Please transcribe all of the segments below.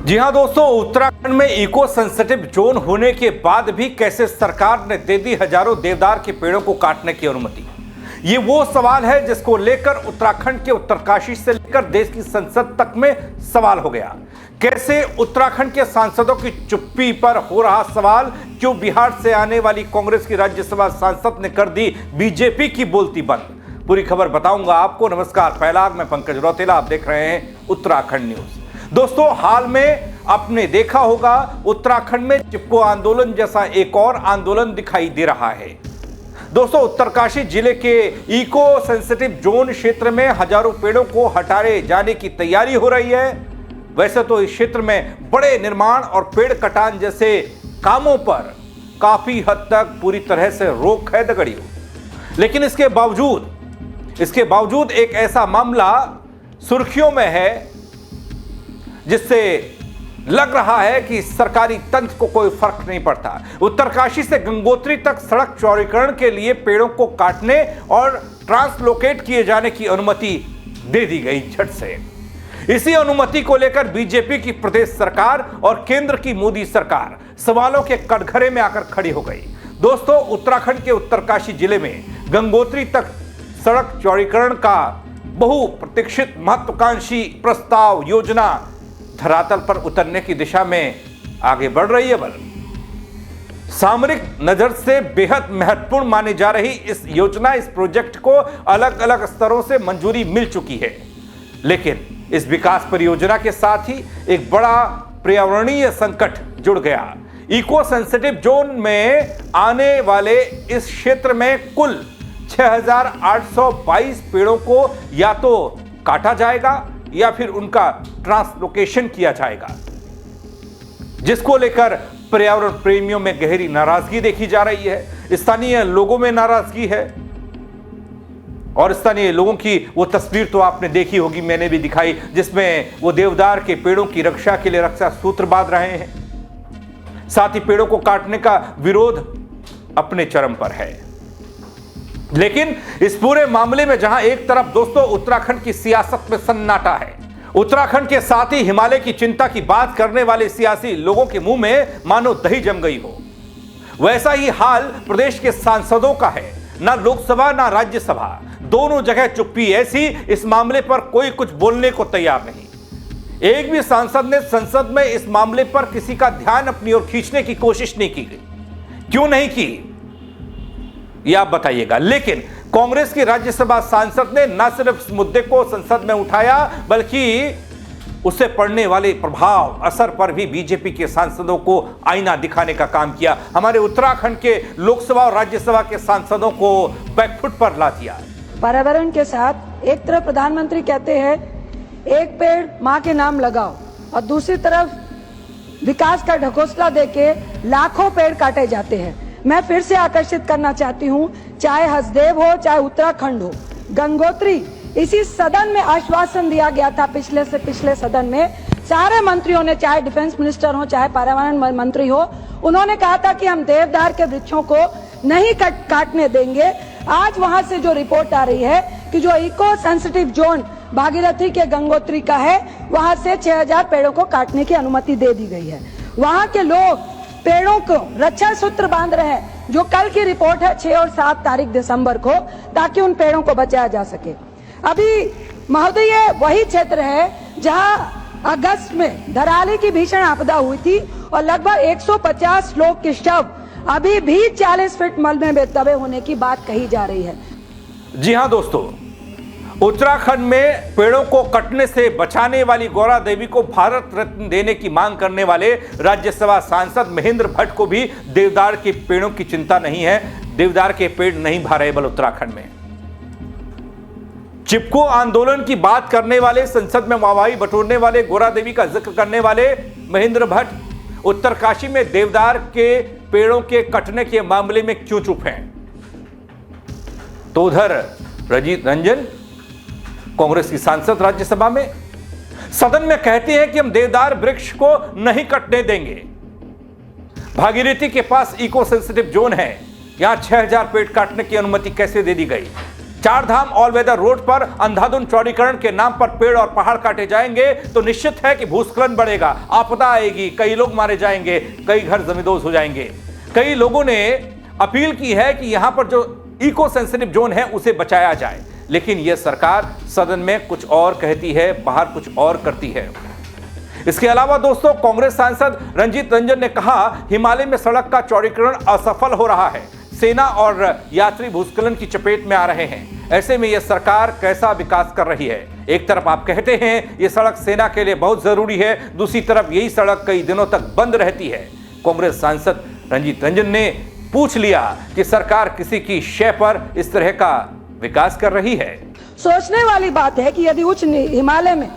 जी हां दोस्तों, उत्तराखंड में इको सेंसिटिव जोन होने के बाद भी कैसे सरकार ने दे दी हजारों देवदार के पेड़ों को काटने की अनुमति। ये वो सवाल है जिसको लेकर उत्तराखंड के उत्तरकाशी से लेकर देश की संसद तक में सवाल हो गया। कैसे उत्तराखंड के सांसदों की चुप्पी पर हो रहा सवाल, क्यों बिहार से आने वाली कांग्रेस की राज्यसभा सांसद ने कर दी बीजेपी की बोलती बंद। पूरी खबर बताऊंगा आपको। नमस्कार, पहला मैं पंकज रौतेला, आप देख रहे हैं उत्तराखंड न्यूज। दोस्तों, हाल में आपने देखा होगा उत्तराखंड में चिपको आंदोलन जैसा एक और आंदोलन दिखाई दे रहा है। दोस्तों, उत्तरकाशी जिले के इको सेंसिटिव जोन क्षेत्र में हजारों पेड़ों को हटाए जाने की तैयारी हो रही है। वैसे तो इस क्षेत्र में बड़े निर्माण और पेड़ कटान जैसे कामों पर काफी हद तक पूरी तरह से रोक है दगड़ियों, लेकिन इसके बावजूद एक ऐसा मामला सुर्खियों में है जिससे लग रहा है कि सरकारी तंत्र को कोई फर्क नहीं पड़ता। उत्तरकाशी से गंगोत्री तक सड़क चौड़ीकरण के लिए पेड़ों को काटने और ट्रांसलोकेट किए जाने की अनुमति दे दी गई झट से। इसी अनुमति को लेकर बीजेपी की प्रदेश सरकार और केंद्र की मोदी सरकार सवालों के कटघरे में आकर खड़ी हो गई। दोस्तों, उत्तराखंड के उत्तरकाशी जिले में गंगोत्री तक सड़क चौड़ीकरण का बहुप्रतीक्षित महत्वाकांक्षी प्रस्ताव योजना धरातल पर उतरने की दिशा में आगे बढ़ रही है। बल सामरिक नजर से बेहद महत्वपूर्ण मानी जा रही इस प्रोजेक्ट को अलग अलग स्तरों से मंजूरी मिल चुकी है, लेकिन इस विकास परियोजना के साथ ही एक बड़ा पर्यावरणीय संकट जुड़ गया। इको सेंसिटिव जोन में आने वाले इस क्षेत्र में कुल 6,822 पेड़ों को या तो काटा जाएगा या फिर उनका ट्रांसलोकेशन किया जाएगा, जिसको लेकर पर्यावरण प्रेमियों में गहरी नाराजगी देखी जा रही है। स्थानीय लोगों में नाराजगी है और स्थानीय लोगों की वो तस्वीर तो आपने देखी होगी, मैंने भी दिखाई, जिसमें वो देवदार के पेड़ों की रक्षा के लिए रक्षा सूत्र बांध रहे हैं। साथ ही पेड़ों को काटने का विरोध अपने चरम पर है। लेकिन इस पूरे मामले में जहां एक तरफ दोस्तों उत्तराखंड की सियासत में सन्नाटा है, उत्तराखंड के साथ ही हिमालय की चिंता की बात करने वाले सियासी लोगों के मुंह में मानो दही जम गई हो, वैसा ही हाल प्रदेश के सांसदों का है। ना लोकसभा ना राज्यसभा, दोनों जगह चुप्पी ऐसी, इस मामले पर कोई कुछ बोलने को तैयार नहीं। एक भी सांसद ने संसद में इस मामले पर किसी का ध्यान अपनी ओर खींचने की कोशिश नहीं की गई। क्यों नहीं की यह आप बताइएगा। लेकिन कांग्रेस की राज्यसभा सांसद ने न सिर्फ इस मुद्दे को संसद में उठाया, बल्कि उससे पड़ने वाले प्रभाव असर पर भी बीजेपी के सांसदों को आईना दिखाने का काम किया। हमारे उत्तराखंड के लोकसभा और राज्यसभा के सांसदों को बैकफुट पर ला दिया। पर्यावरण के साथ एक तरफ प्रधानमंत्री कहते हैं एक पेड़ मां के नाम लगाओ, और दूसरी तरफ विकास का ढकोसला देके लाखों पेड़ काटे जाते हैं। मैं फिर से आकर्षित करना चाहती हूँ, चाहे हसदेव हो चाहे उत्तराखंड हो, गंगोत्री, इसी सदन में आश्वासन दिया गया था पिछले से पिछले सदन में सारे मंत्रियों ने, चाहे डिफेंस मिनिस्टर हो चाहे पर्यावरण मंत्री हो, उन्होंने कहा था कि हम देवदार के वृक्षों को नहीं काटने देंगे। आज वहां से जो रिपोर्ट आ रही है कि जो इको सेंसिटिव जोन भागीरथी के गंगोत्री का है, वहां से 6,000 पेड़ों को काटने की अनुमति दे दी गई है। वहां के लोग पेड़ों को रक्षा सूत्र बांध रहे हैं, जो कल की रिपोर्ट है 6 और 7 तारीख दिसंबर को, ताकि उन पेड़ों को बचाया जा सके। अभी महोदय ये वही क्षेत्र है जहां अगस्त में धराली की भीषण आपदा हुई थी और लगभग 150 लोग के शव अभी भी 40 फीट मलबे में दबे होने की बात कही जा रही है। जी हां दोस्तों, उत्तराखंड में पेड़ों को कटने से बचाने वाली गौरा देवी को भारत रत्न देने की मांग करने वाले राज्यसभा सांसद महेंद्र भट्ट को भी देवदार के पेड़ों की चिंता नहीं है। देवदार के पेड़ नहीं भारेबल उत्तराखंड में। चिपको आंदोलन की बात करने वाले, संसद में वाहवाही बटोरने वाले, गौरा देवी का जिक्र करने वाले महेंद्र भट्ट उत्तरकाशी में देवदार के पेड़ों के कटने के मामले में क्यों चुप हैं? तो उधर रजीत रंजन, कांग्रेस की सांसद, राज्यसभा में सदन में कहते हैं कि हम देवदार वृक्ष को नहीं कटने देंगे। भागीरथी के पास इको सेंसिटिव जोन है, यहां 6,000 पेड़ काटने की अनुमति कैसे दे दी गई? चारधाम ऑल वेदर रोड पर अंधाधुंध चौड़ीकरण के नाम पर पेड़ और पहाड़ काटे जाएंगे तो निश्चित है कि भूस्खलन बढ़ेगा, आपदा आएगी, कई लोग मारे जाएंगे, कई घर जमींदोज हो जाएंगे। कई लोगों ने अपील की है कि यहां पर जो इको सेंसिटिव जोन है उसे बचाया जाए, लेकिन यह सरकार सदन में कुछ और कहती है, बाहर कुछ और करती है। इसके अलावा दोस्तों, कांग्रेस सांसद रंजीत रंजन ने कहा हिमालय में सड़क का चौड़ीकरण असफल हो रहा है, सेना और यात्री भूस्खलन की चपेट में आ रहे हैं। ऐसे में यह सरकार कैसा विकास कर रही है? एक तरफ आप कहते हैं यह सड़क सेना के लिए बहुत जरूरी है, दूसरी तरफ यही सड़क कई दिनों तक बंद रहती है। कांग्रेस सांसद रंजीत रंजन ने पूछ लिया कि सरकार किसी की शय पर इस तरह का विकास कर रही है। सोचने वाली बात है कि यदि उच्च हिमालय में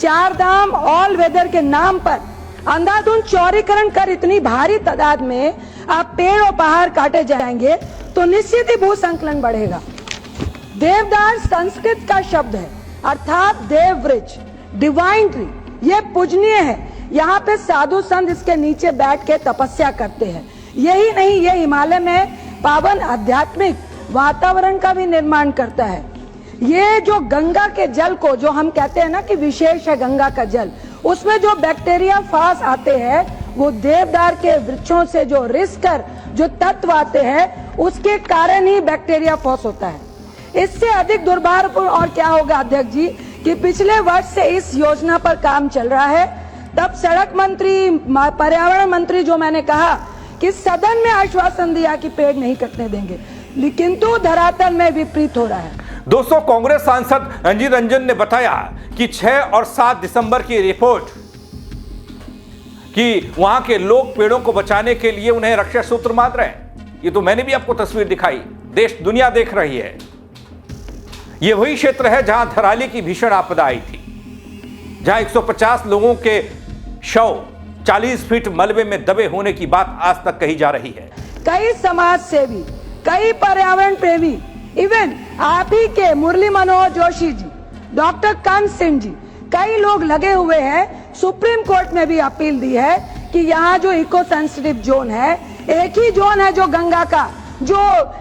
चारधाम ऑल वेदर के नाम पर अंधाधुंध चौड़ीकरण कर इतनी भारी तादाद में आप पेड़ और पहाड़ काटे जाएंगे तो निश्चित ही भूसंकलन बढ़ेगा। देवदार संस्कृत का शब्द है, अर्थात देव वृक्ष, डिवाइन ट्री। ये पूजनीय है। यहाँ पे साधु संत इसके नीचे बैठ के तपस्या करते हैं। यही नहीं, ये हिमालय में पावन आध्यात्मिक वातावरण का भी निर्माण करता है। ये जो गंगा के जल को, जो हम कहते हैं ना कि विशेष है गंगा का जल, उसमें जो बैक्टीरिया फास आते हैं वो देवदार के वृक्षों से जो रिसकर जो तत्व आते हैं उसके कारण ही बैक्टीरिया फास होता है। इससे अधिक दुर्भाग्यपूर्ण और क्या होगा अध्यक्ष जी कि पिछले वर्ष से इस योजना पर काम चल रहा है। तब सड़क मंत्री, पर्यावरण मंत्री जो मैंने कहा कि सदन में आश्वासन दिया कि पेड़ नहीं कटने देंगे, लेकिन तो धरातल में विपरीत हो रहा है। दोस्तों, कांग्रेस सांसद रंजीत रंजन ने बताया कि 6 और 7 दिसंबर की रिपोर्ट कि वहां के लोग पेड़ों को बचाने के लिए उन्हें रक्षा सूत्र मार रहे हैं। ये तो मैंने भी आपको तस्वीर दिखाई, देश दुनिया देख रही है। ये वही क्षेत्र है जहां धराली की भीषण आपदा आई थी, जहां 150 लोगों के शव 40 फीट मलबे में दबे होने की बात आज तक कही जा रही है। कई समाज सेवी, कई पर्यावरण प्रेमी, इवन आप ही के मुरली मनोहर जोशी जी, डॉक्टर कंस सिंह जी, कई लोग लगे हुए हैं। सुप्रीम कोर्ट में भी अपील दी है कि यहाँ जो इको सेंसिटिव जोन है, एक ही जोन है जो गंगा का जो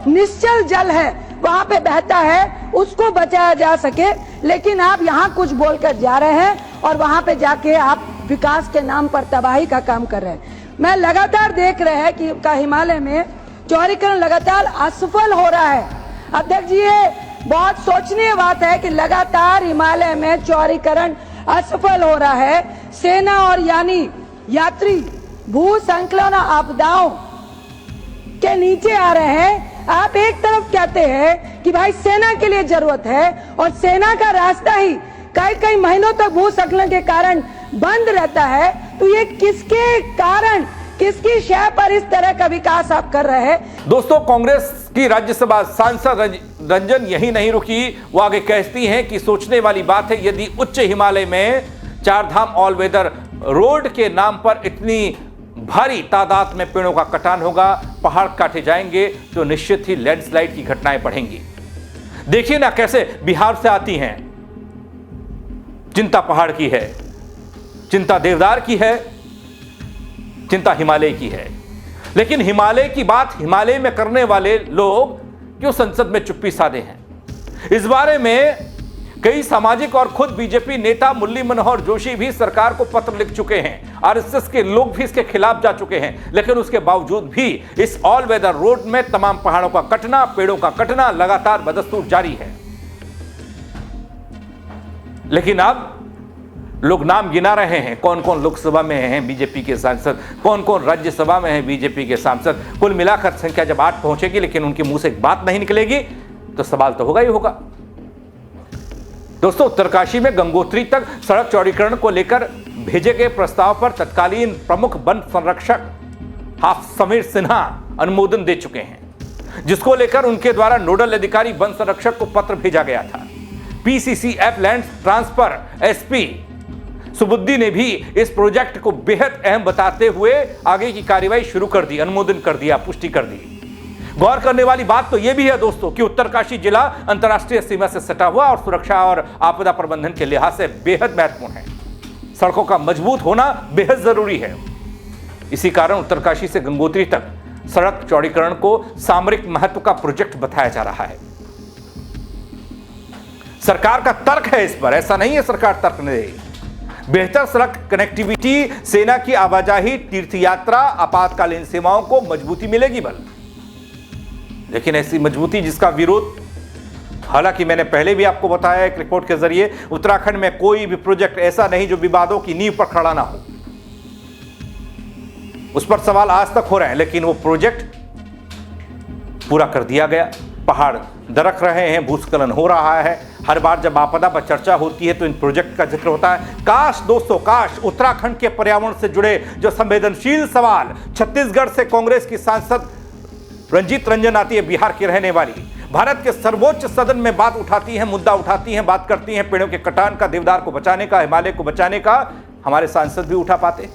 निश्चल जल है वहां पे बहता है, उसको बचाया जा सके। लेकिन आप यहाँ कुछ बोलकर जा रहे हैं और वहां पे जाके आप विकास के नाम पर तबाही का काम कर रहे हैं। मैं लगातार देख रहे हैं कि हिमालय में चौड़ीकरण लगातार असफल हो रहा है। अध्यक्ष जी, ये बहुत सोचनीय बात है कि लगातार हिमालय में चौड़ीकरण असफल हो रहा है। सेना और यानी यात्री भूसंकलन आपदाओं के नीचे आ रहे हैं। आप एक तरफ कहते हैं कि भाई सेना के लिए जरूरत है और सेना का रास्ता ही कई कई महीनों तक भूस्खलन के कारण बंद रहता है, तो ये किसके कारण, किसकी शय पर इस तरह का विकास आप कर रहे हैं? दोस्तों, कांग्रेस की राज्यसभा सांसद रंजन यही नहीं रुकी, वो आगे कहती हैं कि सोचने वाली बात है, यदि उच्च हिमालय में चारधाम ऑल वेदर रोड के नाम पर इतनी भारी तादाद में पेड़ों का कटान होगा, पहाड़ काटे जाएंगे, तो निश्चित ही लैंडस्लाइड की घटनाएं बढ़ेंगी। देखिए ना कैसे बिहार से आती हैं। चिंता पहाड़ की है, चिंता देवदार की है, चिंता हिमालय की है। लेकिन हिमालय की बात हिमालय में करने वाले लोग क्यों संसद में चुप्पी साधे हैं? इस बारे में कई सामाजिक और खुद बीजेपी नेता मुरली मनोहर जोशी भी सरकार को पत्र लिख चुके हैं। आरएसएस के लोग भी इसके खिलाफ जा चुके हैं, लेकिन उसके बावजूद भी इस ऑल वेदर रोड में तमाम पहाड़ों का कटना, पेड़ों का कटना लगातार बदस्तूर जारी है। लेकिन अब लोग नाम गिना रहे हैं, कौन कौन लोकसभा में हैं बीजेपी के सांसद, कौन कौन राज्यसभा में हैं बीजेपी के सांसद। कुल मिलाकर संख्या जब 8 पहुंचेगी लेकिन उनके मुंह से एक बात नहीं निकलेगी तो सवाल तो होगा ही होगा। दोस्तों, उत्तरकाशी में गंगोत्री तक सड़क चौड़ीकरण को लेकर भेजे गए प्रस्ताव पर तत्कालीन प्रमुख वन संरक्षक समीर सिन्हा अनुमोदन दे चुके हैं, जिसको लेकर उनके द्वारा नोडल अधिकारी वन संरक्षक को पत्र भेजा गया था। पीसीसीएफ लैंड ट्रांसफर एसपी सुबुद्दी ने भी इस प्रोजेक्ट को बेहद अहम बताते हुए आगे की कार्रवाई शुरू कर दी, अनुमोदन कर दिया, पुष्टि कर दी। गौर करने वाली बात तो यह भी है दोस्तों कि उत्तरकाशी जिला अंतर्राष्ट्रीय सीमा से सटा हुआ और सुरक्षा और आपदा प्रबंधन के लिहाज से बेहद महत्वपूर्ण है। सड़कों का मजबूत होना बेहद जरूरी है। इसी कारण उत्तरकाशी से गंगोत्री तक सड़क चौड़ीकरण को सामरिक महत्व का प्रोजेक्ट बताया जा रहा है। सरकार का तर्क है इस पर, ऐसा नहीं है सरकार तर्क नहीं देगी। बेहतर सड़क कनेक्टिविटी, सेना की आवाजाही, तीर्थयात्रा, आपातकालीन सेवाओं को मजबूती मिलेगी बल। लेकिन ऐसी मजबूती जिसका विरोध, हालांकि मैंने पहले भी आपको बताया एक रिपोर्ट के जरिए, उत्तराखंड में कोई भी प्रोजेक्ट ऐसा नहीं जो विवादों की नींव पर खड़ा ना हो। उस पर सवाल आज तक हो रहे हैं, लेकिन वो प्रोजेक्ट पूरा कर दिया गया। पहाड़ दरक रहे हैं, भूस्खलन हो रहा है। हर बार जब आपदा पर चर्चा होती है तो इन प्रोजेक्ट का जिक्र होता है। काश दोस्तों, काश उत्तराखंड के पर्यावरण से जुड़े जो संवेदनशील सवाल, छत्तीसगढ़ से कांग्रेस की सांसद रंजीत रंजन आती है, बिहार की रहने वाली, भारत के सर्वोच्च सदन में बात उठाती हैं, मुद्दा उठाती हैं, बात करती हैं पेड़ों के कटान का, देवदार को बचाने का, हिमालय को बचाने का। हमारे सांसद भी उठा पाते,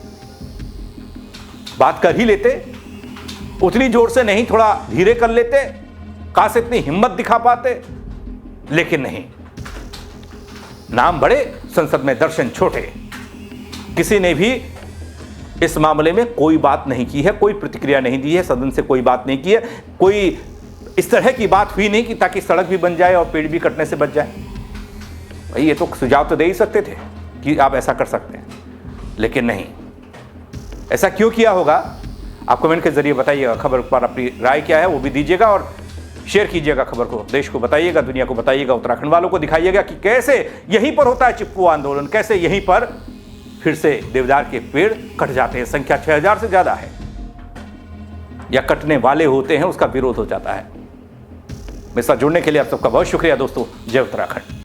बात कर ही लेते, उतनी जोर से नहीं, थोड़ा धीरे कर लेते, काश इतनी हिम्मत दिखा पाते, लेकिन नहीं। नाम बड़े, संसद में दर्शन छोटे। किसी ने भी इस मामले में कोई बात नहीं की है, कोई प्रतिक्रिया नहीं दी है, सदन से कोई बात नहीं की है, कोई इस तरह की बात हुई नहीं कि ताकि सड़क भी बन जाए और पेड़ भी कटने से बच जाए। भाई ये तो सुझाव तो दे ही सकते थे कि आप ऐसा कर सकते हैं, लेकिन नहीं। ऐसा क्यों किया होगा, आप कमेंट के जरिए बताइएगा। खबर पर अपनी राय क्या है वो भी दीजिएगा और शेयर कीजिएगा खबर को, देश को बताइएगा, दुनिया को बताइएगा, उत्तराखंड वालों को दिखाइएगा कि कैसे यहीं पर होता है चिपकू आंदोलन, कैसे यहीं पर फिर से देवदार के पेड़ कट जाते हैं। संख्या 6000 से ज्यादा है, या कटने वाले होते हैं, उसका विरोध हो जाता है। मेरे साथ जुड़ने के लिए आप सबका बहुत शुक्रिया दोस्तों। जय उत्तराखंड।